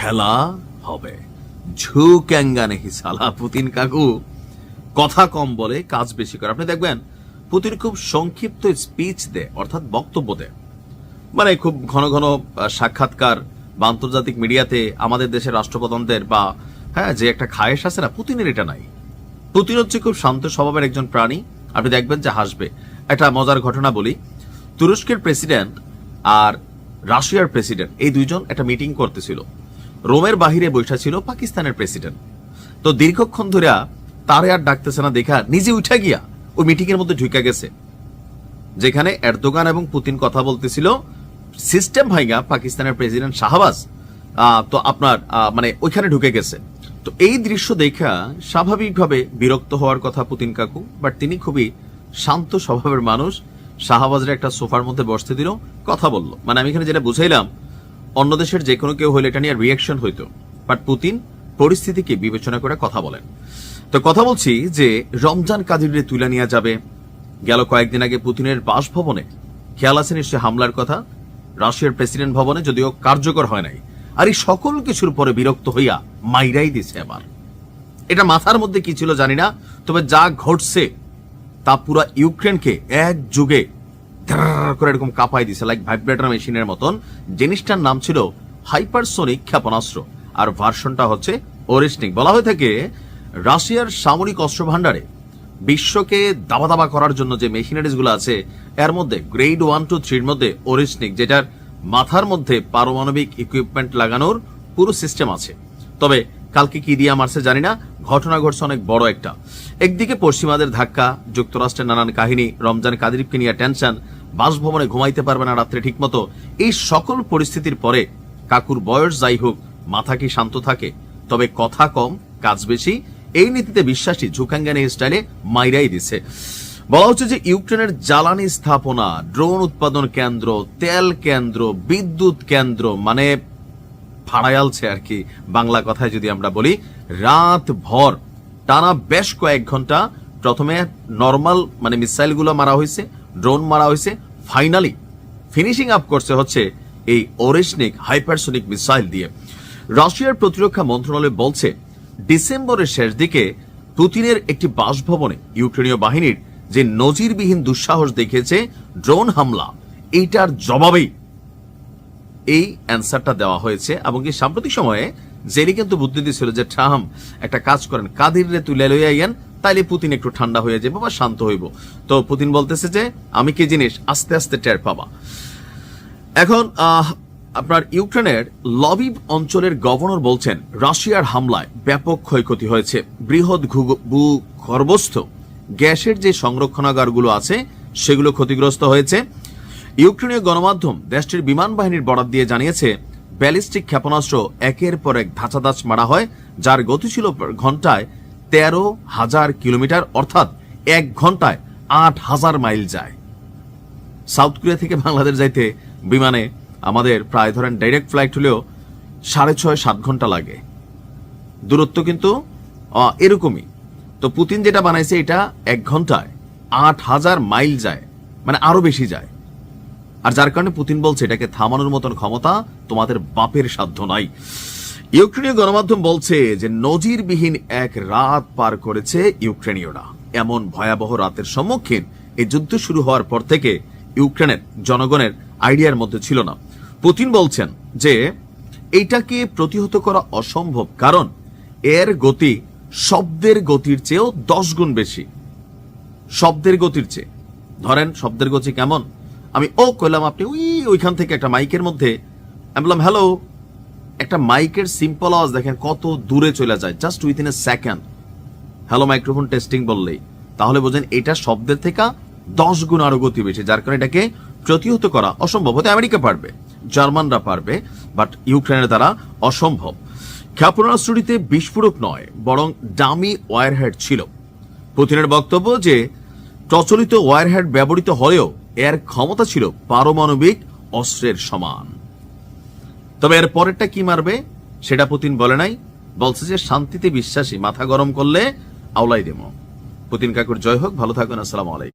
খেলা হবে। ঝুঁক্যাঙ্গা নেহি সালা। পুতিন কাকু কথা কম বলে, কাজ বেশি করে। আপনি দেখবেন পুতিন খুব সংক্ষিপ্ত স্পিচ দেয়, অর্থাৎ বক্তব্য দেয়, মানে খুব ঘন ঘন সাক্ষাৎকার বা আন্তর্জাতিক মিডিয়াতে আমাদের দেশের রাষ্ট্রপ্রধানদের বা যে একটা খায়েশ আছে না, পুতিনের এটা নাই। পুতিন হচ্ছে খুব শান্ত স্বভাবের একজন প্রাণী। আপনি দেখবেন যে হাসবে। একটা মজার ঘটনা বলি, তুরস্কের প্রেসিডেন্ট আর রাশিয়ার প্রেসিডেন্ট এই দুইজন একটা মিটিং করতেছিল। রোমের বাহিরে বৈঠা ছিল পাকিস্তানের প্রেসিডেন্ট। তো দীর্ঘক্ষণ ধরে তারে আর ডাকতেছে না দেখা নিজে উঠে গিয়া ওই মিটিং এর মধ্যে ঢুকে গেছে, যেখানে এরদোগান এবং পুতিন কথা বলতেছিল। সিস্টেম ভাইগা পাকিস্তানের প্রেসিডেন্ট শাহবাজ তো আপনার মানে ওইখানে ঢুকে গেছে। তো এই দৃশ্য দেখা স্বাভাবিকভাবে বিরক্ত হওয়ার কথা পুতিন কাকু, বাট তিনি খুবই শান্ত স্বভাবের মানুষ। শাহবাজের একটা সোফার মধ্যে বসতে দিল, কথা বললো। মানে আমি এখানে যেটা বুঝাইলাম, অন্য দেশের যে কোনো কেউ হলে এটা নিয়ে রিয়াকশন হইতো, বাট পুতিন পরিস্থিতিকে বিবেচনা করে কথা বলেন। তো কথা বলছি যে রমজান কাদিরে তুলে নিয়ে যাবে। গেল কয়েকদিন আগে পুতিনের বাসভবনে খেয়াল আছে নিশ্চয় হামলার কথা, রাশিয়ার প্রেসিডেন্ট ভবনে, যদিও কার্যকর হয় নাই। আর এই সকল কিছুর পরে বিরক্ত হইয়া মাইরাই দিছে আবার। এটা মাথার মধ্যে কি ছিল জানি না, তবে যা ঘটছে তা পুরো ইউক্রেনকে এক যুগে করে এরকম কাঁপাই দিছে, লাইক ভাইব্রেটর মেশিনের মতন। জিনিসটার নাম ছিল হাইপারসোনিক ক্ষেপণাস্ত্র, আর ভার্সনটা হচ্ছে ওরেশনিক। বলা হয়ে থাকে রাশিয়ার সামরিক অস্ত্র ভান্ডারে বিশ্বকে দাবা দাবা করার জন্য যে মেশিনারিজ গুলো আছে, এর মধ্যে গ্রেড 1 to 3 মধ্যে ওরেশনিক, যেটার মাথার মধ্যে পারমাণবিক ইকুইপমেন্ট লাগানোর পুরো সিস্টেম আছে। তবে কালকে কি দিয়া মারছে জানি না, ঘটনা ঘটছে অনেক বড় একটা। একদিকে পশ্চিমাদের ধাক্কা, যুক্তরাষ্ট্রের নানান কাহিনী, রমজান কাদিরকে নিয়ে টেনশন, বাসভবনে ঘুমাইতে পারবে না রাত্রে ঠিক মতো। এই সকল পরিস্থিতির পরে কাকুর বয়স যাই হোক, মাথা কি শান্ত থাকে, তবে কথা কম কাজ বেশি, এই নীতিতে বিশ্বাসী ঝুঁক্যাঙ্গানি স্টাইলে মাইরাই দিছে। বলা হচ্ছে যে ইউক্রেনের জ্বালানি স্থাপনা, ড্রোন উৎপাদন কেন্দ্র, তেল কেন্দ্র, বিদ্যুৎ কেন্দ্র, মানে ফাড়ায়ালছে আর কি বাংলা কথায় যদি আমরা বলি। রাত ভর টানা বেশ কয়েক ঘন্টা প্রথমে নর্মাল মানে মিসাইল গুলো মারা হয়েছে, ড্রোন মারা হয়েছে, ফাইনালি ফিনিশিং আপ করছে হচ্ছে এই ওরেশনিক হাইপারসোনিক মিসাইল দিয়ে। রাশিয়ার প্রতিরক্ষা মন্ত্রণালয় বলছে ডিসেম্বরের শেষ দিকে পুতিনের একটি বাসভবনে ইউক্রেনীয় বাহিনীর যে নজিরবিহীন দুঃসাহস দেখিয়েছে ড্রোন হামলা, এইটার জবাবেই এই অ্যান্সারটা দেওয়া হয়েছে। এবং কি সাম্প্রতিক সময়ে জেলি কিন্তু বুদ্ধি দিয়েছিল যে ট্রাম্প একটা কাজ করেন, কাদিরে তুলে লইয়া আইয়েন, তাইলে পুতিন একটু ঠান্ডা হয়ে যাবে বা শান্ত হইব। তো পুতিন বলতেছে যে আমি কি জিনিস আস্তে আস্তে টের পাবা। এখন আপনার ইউক্রেনের লবিভ অঞ্চলের গভর্নর বলছেন রাশিয়ার হামলায় ব্যাপক ক্ষয়ক্ষতি হয়েছে। বৃহৎ ভূগর্ভস্থ গ্যাসের যে সংরক্ষণাগারগুলো আছে সেগুলো ক্ষতিগ্রস্ত হয়েছে। ইউক্রেনীয় গণমাধ্যম দেশটির বিমান বাহিনীর বরাত দিয়ে জানিয়েছে ব্যালিস্টিক ক্ষেপণাস্ত্র একের পর এক ধাঁচাধাঁচ মারা হয়, যার গতি ছিল ঘন্টায় 13,000 কিলোমিটার, অর্থাৎ 1 ঘন্টায় 8,000 মাইল যায়। সাউথ কোরিয়া থেকে বাংলাদেশ যাইতে বিমানে আমাদের প্রায় ধরেন ডাইরেক্ট ফ্লাইট হলেও 6.5-7 ঘন্টা লাগে। দূরত্ব কিন্তু এরকমই। তো পুতিন যেটা বানাইছে এটা 1 ঘন্টায় 8,000 মাইল যায়, মানে আরো বেশি যায়। আর যার কারণে পুতিন বলছে এটাকে থামানোর মতন ক্ষমতা তোমাদের বাপের সাধ্য নাই। ইউক্রেনীয় গণমাধ্যম বলছে যে নজিরবিহীন এক রাত পার করেছে ইউক্রেনীয়রা। এমন ভয়াবহ রাতের সম্মুখীন এই যুদ্ধ শুরু হওয়ার পর থেকে ইউক্রেনের জনগণের আইডিয়ার মধ্যে ছিল না। পুতিন বলছেন যে এইটাকে প্রতিহত করা অসম্ভব, কারণ এর গতি শব্দের গতির চেয়েও 10 গুণ বেশি। শব্দের গতির চেয়ে, ধরেন শব্দের গতি কেমন, আমি ও কইলাম, আপনি ওইখান থেকে একটা মাইকের মধ্যে আমি বললাম হ্যালো, একটা মাইকের সিম্পল আওয়াজ দেখেন কত দূরে চলে যায়, just within a second. Hello microphone testing বললেই, তাহলে বোঝেন এটা শব্দের থেকে 10 গুণ আরো গতি বেশি, যার কারণে এটাকে প্রতিহত করা অসম্ভব। হতে আমেরিকা পারবে, জার্মানরা পারবে, বাট ইউক্রেনের দ্বারা অসম্ভব। ক্ষেপণাস্ত্রটিতে বিস্ফোরক নয় বরং ডামি ওয়ারহেড ছিল। পুতিনের বক্তব্য যে প্রচলিত ওয়ারহেড ব্যবহৃত হলেও এর ক্ষমতা ছিল পারমাণবিক অস্ত্রের সমান। তবে এর পরেরটা কি মারবে সেটা পুতিন বলে নাই, বলছে যে শান্তিতে বিশ্বাসী, মাথা গরম করলে আওলাই দেব। পুতিন কাকুর জয় হোক, ভালো থাকুন, আসসালামু আলাইকুম।